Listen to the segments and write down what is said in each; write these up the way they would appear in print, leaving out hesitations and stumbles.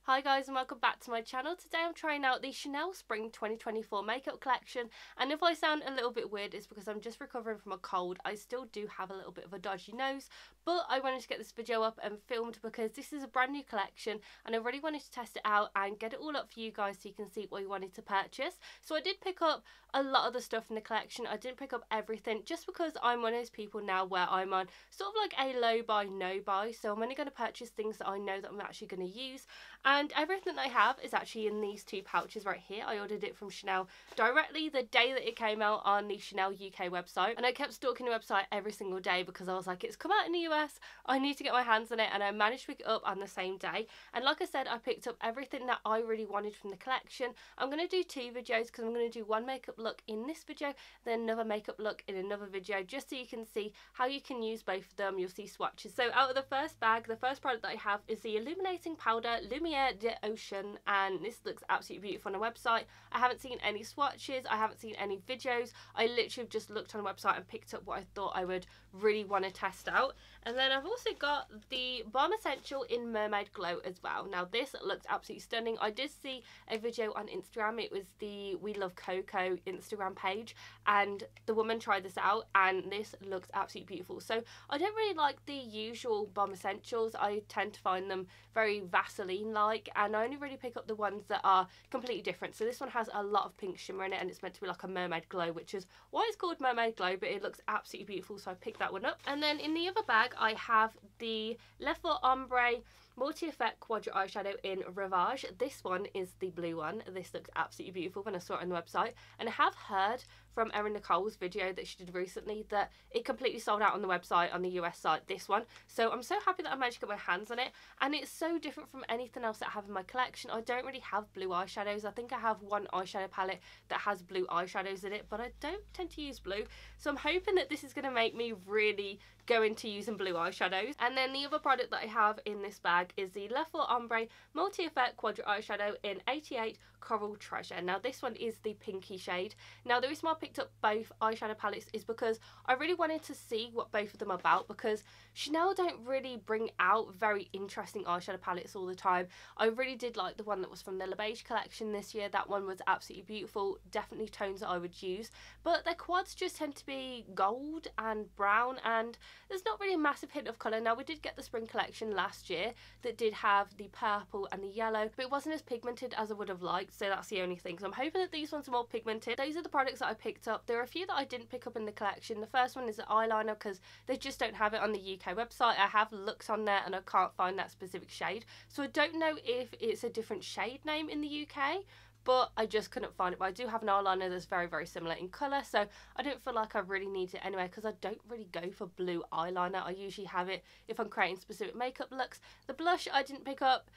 Hi guys and welcome back to my channel. Today I'm trying out the Chanel Spring 2024 makeup collection, and if I sound a little bit weird it's because I'm just recovering from a cold. I still do have a little bit of a dodgy nose, but I wanted to get this video up and filmed because this is a brand new collection and I really wanted to test it out and get it all up for you guys so you can see what you wanted to purchase. So I did pick up a lot of the stuff in the collection. I didn't pick up everything just because I'm one of those people now where I'm on sort of like a low buy, no buy, so I'm only going to purchase things that I know that I'm actually going to use. And everything I have is actually in these two pouches right here. I ordered it from Chanel directly the day that it came out on the Chanel UK website. And I kept stalking the website every single day because I was like, it's come out in the US, I need to get my hands on it. And I managed to pick it up on the same day. And like I said, I picked up everything that I really wanted from the collection. I'm going to do two videos because I'm going to do one makeup look in this video, then another makeup look in another video, just so you can see how you can use both of them. You'll see swatches. So out of the first bag, the first product that I have is the Illuminating Powder Lumiere de Ocean, and this looks absolutely beautiful on the website. I haven't seen any swatches, I haven't seen any videos. I literally just looked on the website and picked up what I thought I would really want to test out. And then I've also got the Baume Essential in Mermaid Glow as well. Now this looks absolutely stunning. I did see a video on Instagram. It was the We Love Coco Instagram page, and the woman tried this out and this looks absolutely beautiful. So I don't really like the usual Baume Essentials. I tend to find them very Vaseline like, and I only really pick up the ones that are completely different. So this one has a lot of pink shimmer in it and it's meant to be like a mermaid glow, which is why it's called Mermaid Glow, but it looks absolutely beautiful, so I picked that one up. And then in the other bag I have the Left for Ombre Multi-Effect Quadrat Eyeshadow in Rivage. This one is the blue one. This looks absolutely beautiful when I saw it on the website, and I have heard from Erin Nicole's video that she did recently that it completely sold out on the website on the US site, this one. So I'm so happy that I managed to get my hands on it, and it's so different from anything else that I have in my collection. I don't really have blue eyeshadows. I think I have one eyeshadow palette that has blue eyeshadows in it, but I don't tend to use blue. So I'm hoping that this is going to make me really go into using blue eyeshadows. And then the other product that I have in this bag is the Left for Ombre Multi-Effect Quadrat Eyeshadow in 88 Coral Treasure. Now this one is the pinky shade. Now the reason why I picked up both eyeshadow palettes is because I really wanted to see what both of them are about, because Chanel don't really bring out very interesting eyeshadow palettes all the time. I really did like the one that was from the Beige collection this year. That one was absolutely beautiful, definitely tones that I would use, but their quads just tend to be gold and brown, and there's not really a massive hint of colour. Now we did get the spring collection last year that did have the purple and the yellow, but it wasn't as pigmented as I would have liked, so that's the only thing. So I'm hoping that these ones are more pigmented. Those are the products that I picked up. There are a few that I didn't pick up in the collection. The first one is the eyeliner because they just don't have it on the UK website. I have looked on there and I can't find that specific shade, so I don't know if it's a different shade name in the UK, but I just couldn't find it. But I do have an eyeliner that's very, very similar in colour, so I don't feel like I really need it anyway because I don't really go for blue eyeliner. I usually have it if I'm creating specific makeup looks. The blush I didn't pick up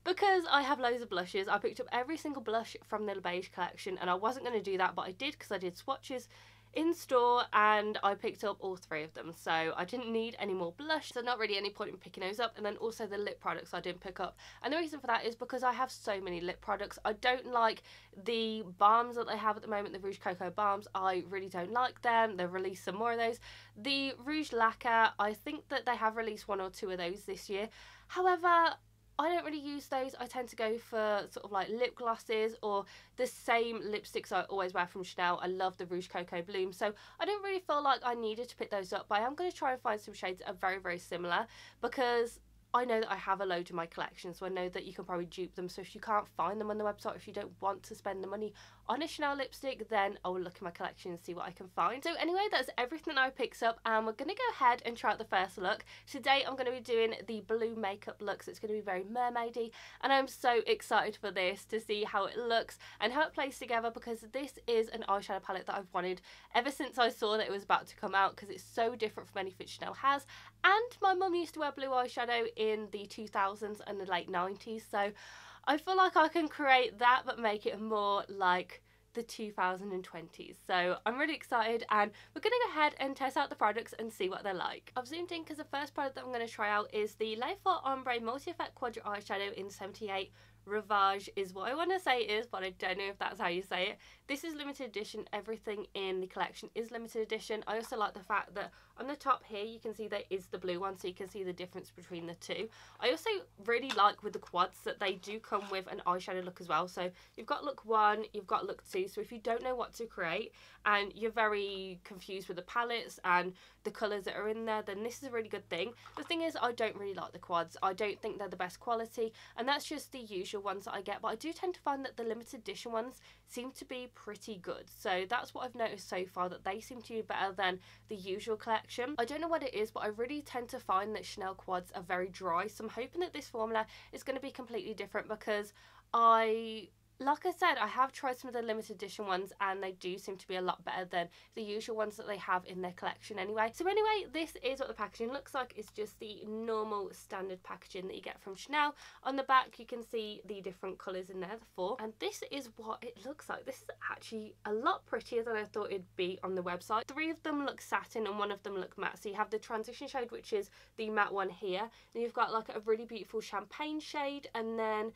because I have loads of blushes. I picked up every single blush from the Beige collection, and I wasn't going to do that, but I did because I did swatches in store and I picked up all three of them, so I didn't need any more blush, so not really any point in picking those up. And then also the lip products I didn't pick up, and the reason for that is because I have so many lip products. I don't like the balms that they have at the moment, the Rouge Coco balms. I really don't like them. They've released some more of those. The Rouge Lacquer, I think that they have released one or two of those this year. However, I don't really use those. I tend to go for sort of like lip glosses or the same lipsticks I always wear from Chanel. I love the Rouge Coco Bloom, so I don't really feel like I needed to pick those up, but I am going to try and find some shades that are very, very similar because I know that I have a load in my collection, so I know that you can probably dupe them. So if you can't find them on the website, if you don't want to spend the money on a Chanel lipstick, then I'll look in my collection and see what I can find. So anyway, that's everything that I picked up, and we're going to go ahead and try out the first look. Today I'm going to be doing the blue makeup look, so it's going to be very mermaidy, and I'm so excited for this to see how it looks and how it plays together, because this is an eyeshadow palette that I've wanted ever since I saw that it was about to come out, because it's so different from anything Chanel has. And my mum used to wear blue eyeshadow in the 2000s and the late 90s, so I feel like I can create that but make it more like the 2020s. So I'm really excited, and we're going to go ahead and test out the products and see what they're like. I've zoomed in because the first product that I'm going to try out is the Left for Ombre Multi-Effect Quadrat Eyeshadow in 78 Rivage is what I want to say it is, but I don't know if that's how you say it. This is limited edition. Everything in the collection is limited edition. I also like the fact that on the top here you can see there is the blue one, so you can see the difference between the two. I also really like with the quads that they do come with an eyeshadow look as well. So you've got look 1, you've got look 2. So if you don't know what to create and you're very confused with the palettes and the colours that are in there, then this is a really good thing. The thing is, I don't really like the quads. I don't think they're the best quality, and that's just the usual ones that I get, but I do tend to find that the limited edition ones seem to be pretty good. So that's what I've noticed so far, that they seem to be better than the usual collection. I don't know what it is, but I really tend to find that Chanel quads are very dry, so I'm hoping that this formula is going to be completely different, because like I said, I have tried some of the limited edition ones and they do seem to be a lot better than the usual ones that they have in their collection anyway. So anyway, this is what the packaging looks like. It's just the normal standard packaging that you get from Chanel. On the back you can see the different colours in there, the 4, and this is what it looks like. This is actually a lot prettier than I thought it'd be on the website. 3 of them look satin and 1 of them look matte. So you have the transition shade, which is the matte one here, and you've got like a really beautiful champagne shade, and then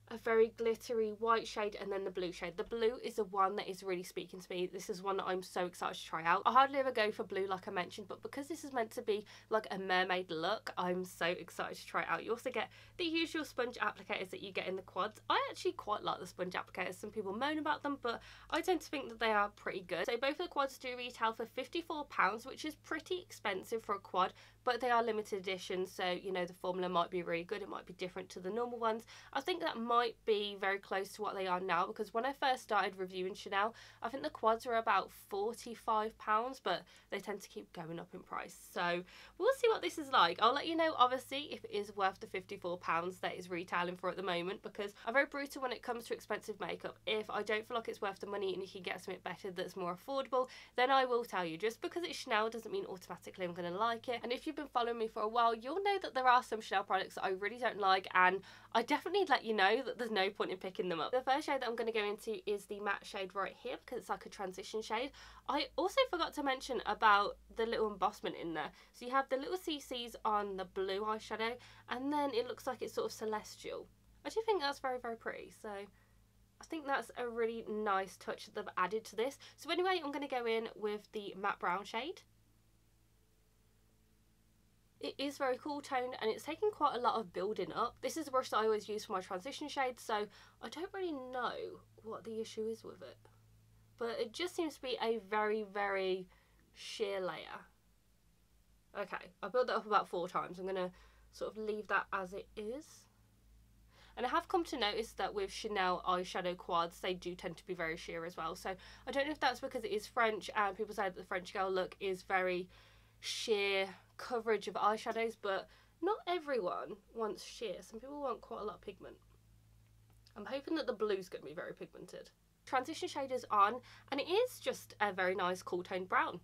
a very glittery white shade, and then the blue shade. The blue is the one that is really speaking to me. This is one that I'm so excited to try out. I hardly ever go for blue like I mentioned, but because this is meant to be like a mermaid look, I'm so excited to try it out. You also get the usual sponge applicators that you get in the quads. I actually quite like the sponge applicators. Some people moan about them, but I tend to think that they are pretty good. So both of the quads do retail for £54, which is pretty expensive for a quad, but they are limited edition, so you know the formula might be really good. It might be different to the normal ones. I think that might be very close to what they are now, because when I first started reviewing Chanel, I think the quads were about £45, but they tend to keep going up in price. So we'll see what this is like. I'll let you know obviously if it is worth the £54 that is retailing for at the moment, because I'm very brutal when it comes to expensive makeup. If I don't feel like it's worth the money and you can get something better that's more affordable, then I will tell you. Just because it's Chanel doesn't mean automatically I'm going to like it. And if you've been following me for a while, you'll know that there are some Chanel products that I really don't like, and I definitely let you know that there's no point in picking them up. The first shade that I'm going to go into is the matte shade right here, because it's like a transition shade. I also forgot to mention about the little embossment in there. So you have the little CCs on the blue eyeshadow, and then it looks like it's sort of celestial. I do think that's very, very pretty. So I think that's a really nice touch that they've added to this. So anyway, I'm going to go in with the matte brown shade. It is very cool toned and it's taking quite a lot of building up. This is a brush that I always use for my transition shades, so I don't really know what the issue is with it. But it just seems to be a very, very sheer layer. Okay, I built that up about 4 times. I'm going to sort of leave that as it is. And I have come to notice that with Chanel eyeshadow quads, they do tend to be very sheer as well. So I don't know if that's because it is French and people say that the French girl look is very sheer coverage of eyeshadows, but not everyone wants sheer. Some people want quite a lot of pigment. I'm hoping that the blue's going to be very pigmented. Transition shade is on, and it is just a very nice cool toned brown.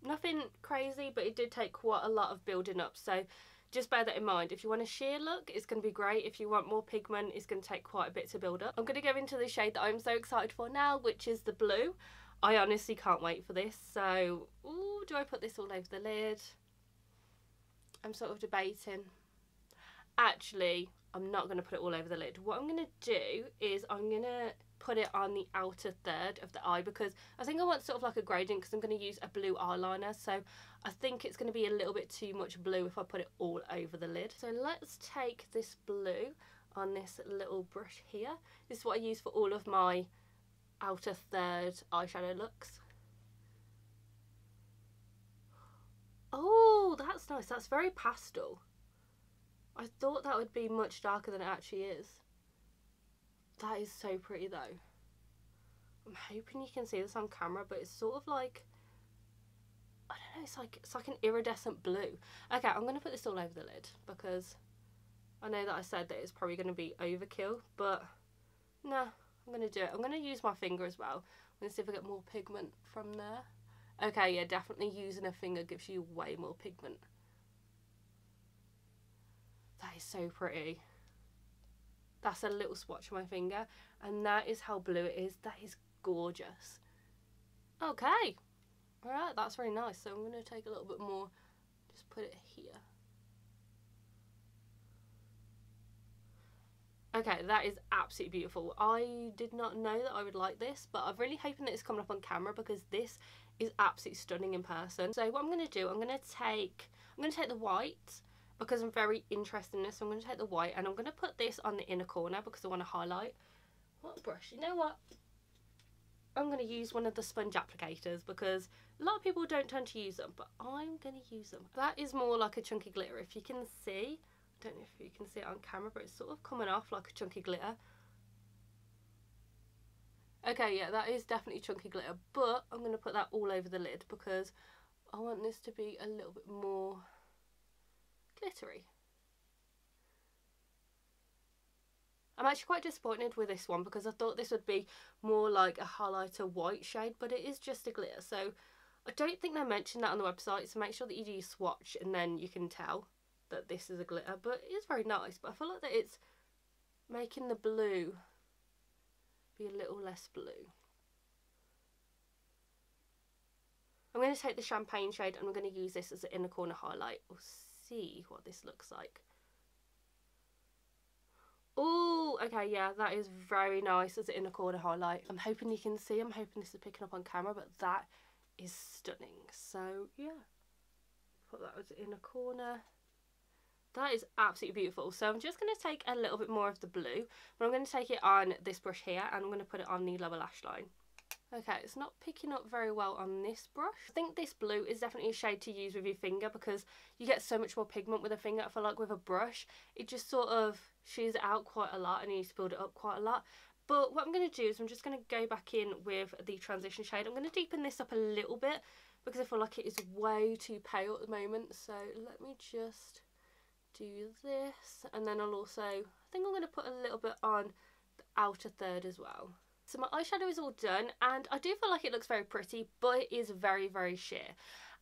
Nothing crazy, but it did take quite a lot of building up, so just bear that in mind. If you want a sheer look, it's going to be great. If you want more pigment, it's going to take quite a bit to build up. I'm going to go into the shade that I'm so excited for now, which is the blue. I honestly can't wait for this. So, ooh, do I put this all over the lid? I'm sort of debating. Actually, I'm not going to put it all over the lid. What I'm going to do is I'm going to put it on the outer third of the eye, because I think I want sort of like a gradient, because I'm going to use a blue eyeliner. So I think it's going to be a little bit too much blue if I put it all over the lid. So let's take this blue on this little brush here. This is what I use for all of my outer third eyeshadow looks. Oh, that's nice. That's very pastel. I thought that would be much darker than it actually is. That is so pretty though. I'm hoping you can see this on camera, but it's sort of like, I don't know, it's like an iridescent blue. Okay, I'm going to put this all over the lid, because I know that I said that it's probably going to be overkill, but no, I'm going to do it. I'm going to use my finger as well. I'm going to see if I get more pigment from there. Okay, yeah, definitely using a finger gives you way more pigment. That is so pretty. That's a little swatch on my finger, and that is how blue it is. That is gorgeous. Okay, alright, that's very nice. So I'm going to take a little bit more, just put it here. Okay, that is absolutely beautiful. I did not know that I would like this, but I'm really hoping that it's coming up on camera because this is absolutely stunning in person. So what I'm going to do, I'm going to take the white because I'm very interested in this. So I'm going to take the white and I'm going to put this on the inner corner because I want to highlight. What brush? You know what? I'm going to use one of the sponge applicators because a lot of people don't tend to use them, but I'm going to use them. That is more like a chunky glitter. If you can see, I don't know if you can see it on camera, but it's sort of coming off like a chunky glitter. Okay, yeah, that is definitely chunky glitter, but I'm going to put that all over the lid because I want this to be a little bit more glittery. I'm actually quite disappointed with this one because I thought this would be more like a highlighter white shade, but it is just a glitter. So I don't think they mentioned that on the website, so make sure that you do swatch and then you can tell that this is a glitter. But it is very nice, but I feel like that it's making the blue be a little less blue. I'm going to take the champagne shade and I'm going to use this as an inner corner highlight. We'll see what this looks like. Oh, okay, yeah, that is very nice as an inner corner highlight. I'm hoping you can see, I'm hoping this is picking up on camera, but that is stunning. So, yeah, put that as an inner corner. That is absolutely beautiful. So I'm just going to take a little bit more of the blue, but I'm going to take it on this brush here and I'm going to put it on the lower lash line. Okay, it's not picking up very well on this brush. I think this blue is definitely a shade to use with your finger because you get so much more pigment with a finger. I feel like with a brush, it just sort of shears it out quite a lot and you need to build it up quite a lot. But what I'm going to do is I'm just going to go back in with the transition shade. I'm going to deepen this up a little bit because I feel like it is way too pale at the moment. So let me just do this, and then I'll also, I think I'm going to put a little bit on the outer third as well. So my eyeshadow is all done and I do feel like it looks very pretty, but it is very, very sheer.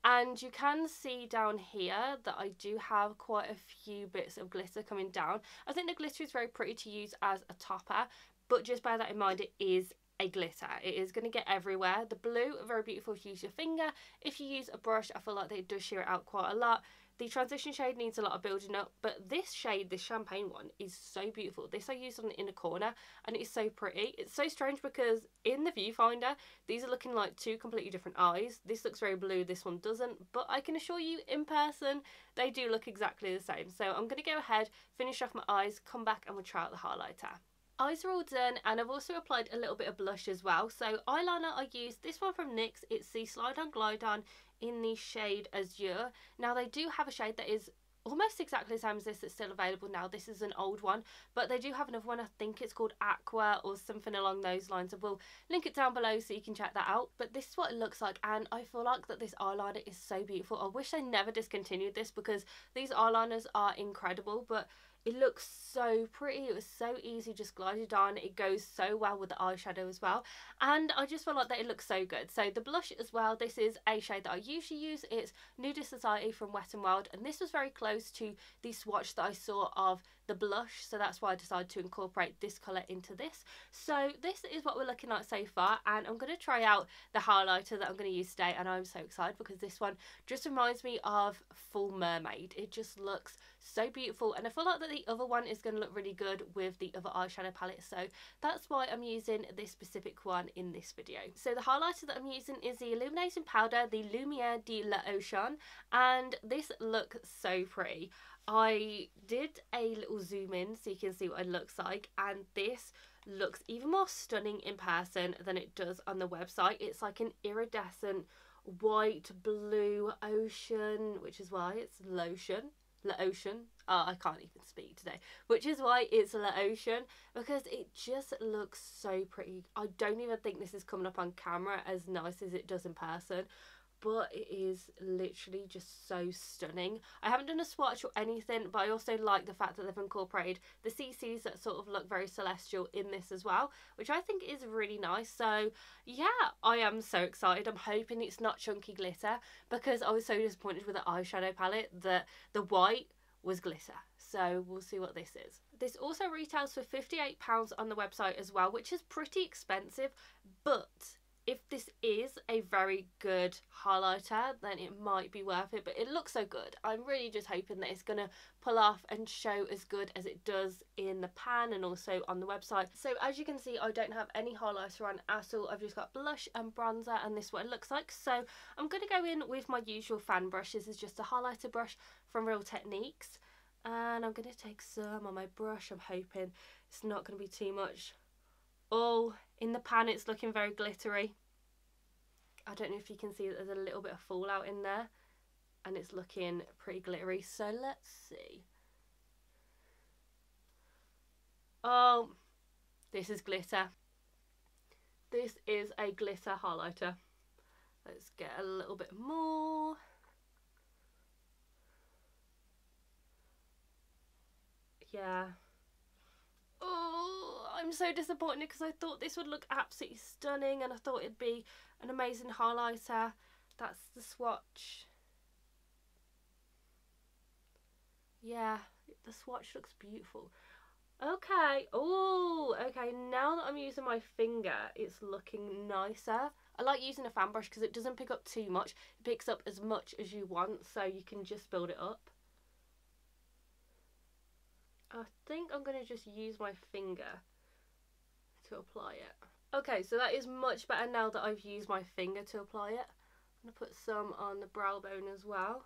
And you can see down here that I do have quite a few bits of glitter coming down. I think the glitter is very pretty to use as a topper, but just bear that in mind, it is a glitter. It is going to get everywhere. The blue, very beautiful if you use your finger. If you use a brush, I feel like it does sheer it out quite a lot. The transition shade needs a lot of building up, but this shade, this champagne one, is so beautiful. This I used on the inner corner and it is so pretty. It's so strange because in the viewfinder, these are looking like two completely different eyes. This looks very blue, this one doesn't, but I can assure you in person, they do look exactly the same. So I'm going to go ahead, finish off my eyes, come back and we'll try out the highlighter. Eyes are all done and I've also applied a little bit of blush as well. So eyeliner, I used this one from NYX. It's the Slide On Glide On in the shade Azure. Now they do have a shade that is almost exactly the same as this that's still available now. This is an old one, but they do have another one. I think it's called Aqua or something along those lines. I will link it down below so you can check that out. But this is what it looks like and I feel like that this eyeliner is so beautiful. I wish they never discontinued this because these eyeliners are incredible, but it looks so pretty. It was so easy, just glided on. It goes so well with the eyeshadow as well. And I just feel like that it looks so good. So the blush as well, this is a shade that I usually use. It's Nudist Society from Wet n Wild. And this was very close to the swatch that I saw of the blush. So that's why I decided to incorporate this colour into this. So this is what we're looking at so far. And I'm going to try out the highlighter that I'm going to use today. And I'm so excited because this one just reminds me of Full Mermaid. It just looks so beautiful. And I feel like that the other one is going to look really good with the other eyeshadow palette, so that's why I'm using this specific one in this video. So the highlighter that I'm using is the Illuminating powder, the Lumiere de l'Ocean, and this looks so pretty. I did a little zoom in so you can see what it looks like, and this looks even more stunning in person than it does on the website. It's like an iridescent white blue ocean, which is why it's lotion. L'Ocean. Oh, I can't even speak today. Which is why it's L'Ocean, because it just looks so pretty. I don't even think this is coming up on camera as nice as it does in person, but it is literally just so stunning. I haven't done a swatch or anything, but I also like the fact that they've incorporated the CCs that sort of look very celestial in this as well, which I think is really nice. So yeah, I am so excited. I'm hoping it's not chunky glitter because I was so disappointed with the eyeshadow palette that the white was glitter. So we'll see what this is. This also retails for £58 on the website as well, which is pretty expensive, but if this is a very good highlighter, then it might be worth it, but it looks so good. I'm really just hoping that it's going to pull off and show as good as it does in the pan and also on the website. So as you can see, I don't have any highlighter on at all. I've just got blush and bronzer, and this is what it looks like. So I'm going to go in with my usual fan brush. This is just a highlighter brush from Real Techniques, and I'm going to take some on my brush. I'm hoping it's not going to be too much. Oh, in the pan it's looking very glittery. I don't know if you can see that there's a little bit of fallout in there, and it's looking pretty glittery. So let's see. Oh, this is glitter. This is a glitter highlighter. Let's get a little bit more. Yeah. Oh, I'm so disappointed because I thought this would look absolutely stunning and I thought it'd be an amazing highlighter. That's the swatch. Yeah, the swatch looks beautiful. Okay, oh, okay, now that I'm using my finger, it's looking nicer. I like using a fan brush because it doesn't pick up too much. It picks up as much as you want, so you can just build it up. I think I'm going to just use my finger to apply it. Okay, so that is much better now that I've used my finger to apply it. I'm going to put some on the brow bone as well.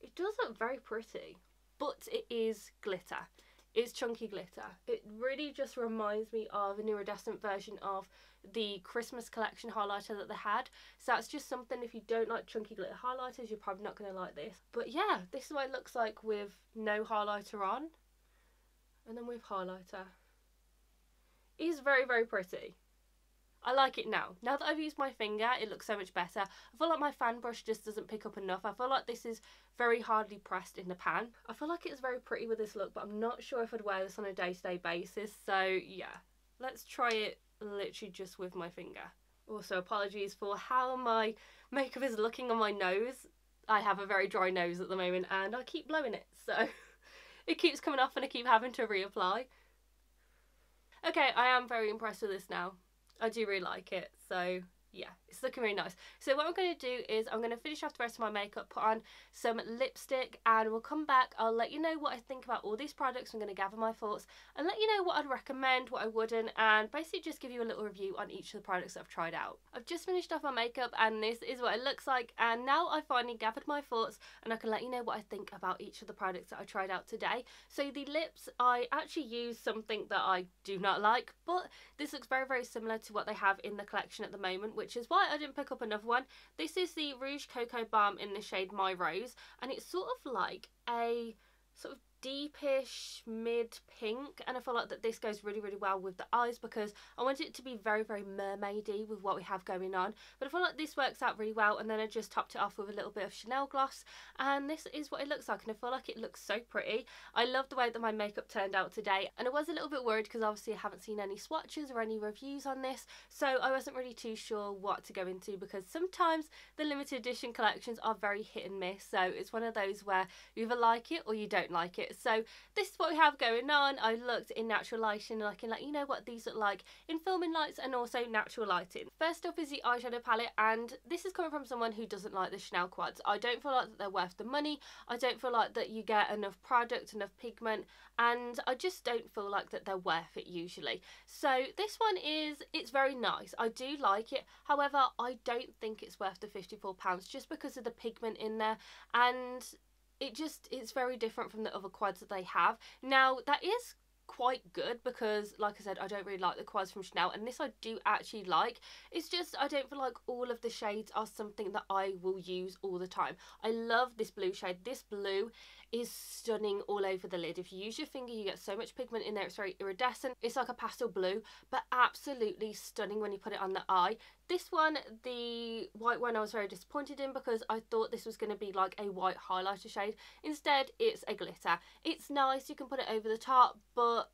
It does look very pretty, but it is glitter. It's chunky glitter. It really just reminds me of an iridescent version of the Christmas collection highlighter that they had. So that's just something, if you don't like chunky glitter highlighters, you're probably not going to like this. But yeah, this is what it looks like with no highlighter on. And then with highlighter. It is very, very pretty. I like it now. Now that I've used my finger, it looks so much better. I feel like my fan brush just doesn't pick up enough. I feel like this is very hardly pressed in the pan. I feel like it's very pretty with this look, but I'm not sure if I'd wear this on a day-to-day basis. So yeah, let's try it literally just with my finger. Also, apologies for how my makeup is looking on my nose. I have a very dry nose at the moment and I keep blowing it, so it keeps coming off and I keep having to reapply. Okay, I am very impressed with this now. I do really like it, so yeah, it's looking really nice. So what I'm going to do is I'm going to finish off the rest of my makeup, put on some lipstick, and we'll come back. I'll let you know what I think about all these products. I'm going to gather my thoughts and let you know what I'd recommend, what I wouldn't, and basically just give you a little review on each of the products that I've tried out. I've just finished off my makeup and this is what it looks like, and now I've finally gathered my thoughts and I can let you know what I think about each of the products that I tried out today. So the lips, I actually used something that I do not like, but this looks very, very similar to what they have in the collection at the moment, which is why I didn't pick up another one. This is the Rouge Coco Balm in the shade My Rose, and it's sort of like a sort of deepish mid pink, and I feel like that this goes really, really well with the eyes because I want it to be very, very mermaidy with what we have going on, but I feel like this works out really well. And then I just topped it off with a little bit of Chanel gloss, and this is what it looks like, and I feel like it looks so pretty. I love the way that my makeup turned out today, and I was a little bit worried because obviously I haven't seen any swatches or any reviews on this, so I wasn't really too sure what to go into because sometimes the limited edition collections are very hit and miss. So it's one of those where you either like it or you don't like it. So this is what we have going on. I looked in natural lighting and I can let you know what these look like in filming lights and also natural lighting. First up is the eyeshadow palette, and this is coming from someone who doesn't like the Chanel quads. I don't feel like that they're worth the money. I don't feel like that you get enough product, enough pigment, and I just don't feel like that they're worth it usually. So this one it's very nice. I do like it. However, I don't think it's worth the £54 just because of the pigment in there, and it's very different from the other quads that they have. Now that is quite good because, like I said, I don't really like the quads from Chanel, and this I do actually like. It's just I don't feel like all of the shades are something that I will use all the time. I love this blue shade. This blue is stunning all over the lid. If you use your finger, you get so much pigment in there. It's very iridescent. It's like a pastel blue, but absolutely stunning when you put it on the eye. This one, the white one, I was very disappointed in because I thought this was going to be like a white highlighter shade. Instead, it's a glitter. It's nice, you can put it over the top, but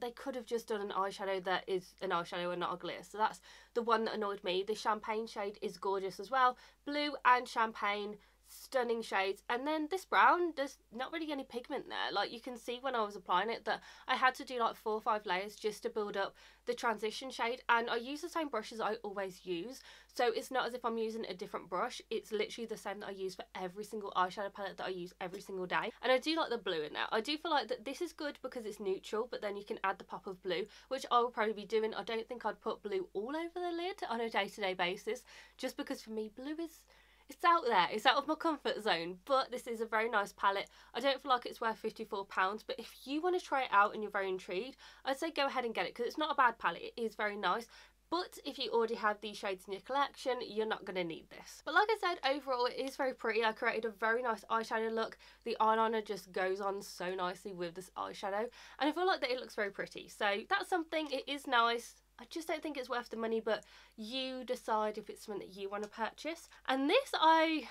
they could have just done an eyeshadow that is an eyeshadow and not a glitter. So that's the one that annoyed me. The champagne shade is gorgeous as well. Blue and champagne, stunning shades. And then this brown, there's not really any pigment there. Like, you can see when I was applying it that I had to do like 4 or 5 layers just to build up the transition shade, and I use the same brushes I always use, so it's not as if I'm using a different brush. It's literally the same that I use for every single eyeshadow palette that I use every single day. And I do like the blue in there. I do feel like that this is good because it's neutral, but then you can add the pop of blue, which I will probably be doing. I don't think I'd put blue all over the lid on a day-to-day basis, just because for me blue is, it's out there, it's out of my comfort zone. But this is a very nice palette. I don't feel like it's worth £54, but if you want to try it out and you're very intrigued, I'd say go ahead and get it, because it's not a bad palette, it is very nice. But if you already have these shades in your collection, you're not going to need this. But like I said, overall it is very pretty. I created a very nice eyeshadow look. The eyeliner just goes on so nicely with this eyeshadow, and I feel like that it looks very pretty. So that's something, it is nice. I just don't think it's worth the money, but you decide if it's something that you want to purchase. And this, I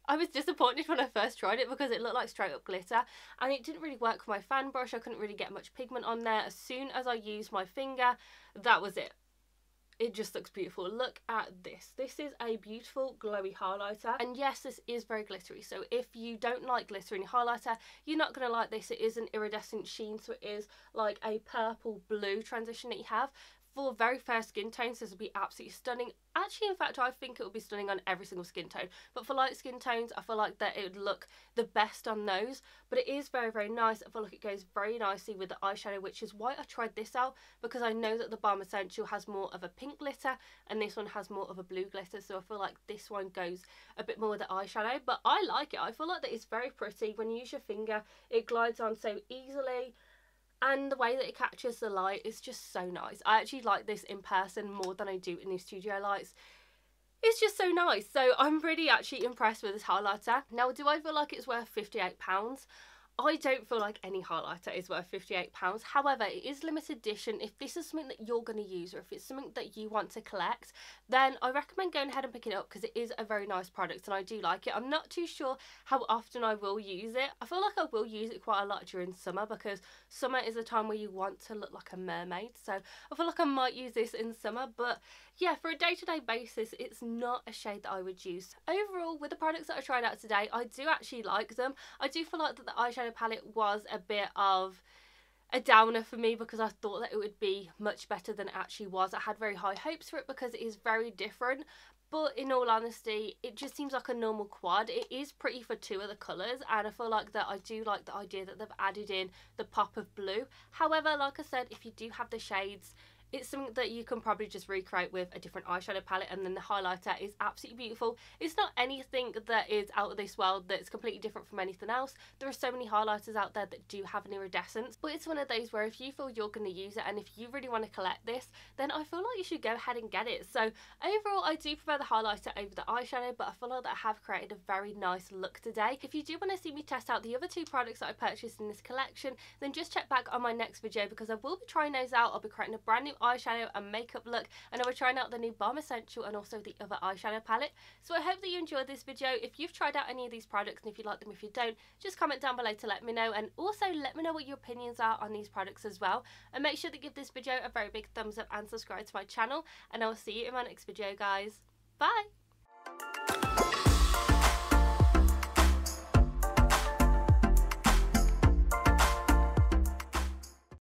was disappointed when I first tried it because it looked like straight up glitter, and it didn't really work for my fan brush. I couldn't really get much pigment on there. As soon as I used my finger, that was it. It just looks beautiful. Look at this. This is a beautiful glowy highlighter, and yes, this is very glittery, so if you don't like glitter in your highlighter, you're not going to like this. It is an iridescent sheen, so it is like a purple blue transition that you have. For very fair skin tones, this will be absolutely stunning. Actually, in fact, I think it will be stunning on every single skin tone. But for light skin tones, I feel like that it would look the best on those. But it is very, very nice. I feel like it goes very nicely with the eyeshadow, which is why I tried this out, because I know that the Baume Essential has more of a pink glitter and this one has more of a blue glitter. So I feel like this one goes a bit more with the eyeshadow. But I like it. I feel like that it's very pretty. When you use your finger, it glides on so easily. And the way that it catches the light is just so nice. I actually like this in person more than I do in these studio lights. It's just so nice. So I'm really actually impressed with this highlighter. Now, do I feel like it's worth £58? I don't feel like any highlighter is worth £58. However, it is limited edition. If this is something that you're going to use, or if it's something that you want to collect, then I recommend going ahead and picking it up, because it is a very nice product and I do like it. I'm not too sure how often I will use it. I feel like I will use it quite a lot during summer, because summer is a time where you want to look like a mermaid. So I feel like I might use this in summer. But yeah, for a day-to-day basis, it's not a shade that I would use. Overall, with the products that I tried out today, I do actually like them. I do feel like that the eyeshadow palette was a bit of a downer for me, because I thought that it would be much better than it actually was. I had very high hopes for it because it is very different, but in all honesty, it just seems like a normal quad. It is pretty for 2 of the colours, and I feel like that I do like the idea that they've added in the pop of blue. However, like I said, if you do have the shades, it's something that you can probably just recreate with a different eyeshadow palette, and then the highlighter is absolutely beautiful. It's not anything that is out of this world that's completely different from anything else. There are so many highlighters out there that do have an iridescence, but it's one of those where if you feel you're going to use it, and if you really want to collect this, then I feel like you should go ahead and get it. So overall, I do prefer the highlighter over the eyeshadow, but I feel like that I have created a very nice look today. If you do want to see me test out the other 2 products that I purchased in this collection, then just check back on my next video, because I will be trying those out. I'll be creating a brand new eyeshadow and makeup look, and I will trying out the new Baume Essential and also the other eyeshadow palette. So I hope that you enjoyed this video. If you've tried out any of these products, and if you like them, if you don't, just comment down below to let me know, and also let me know what your opinions are on these products as well. And make sure to give this video a very big thumbs up and subscribe to my channel, and I will see you in my next video, guys. Bye!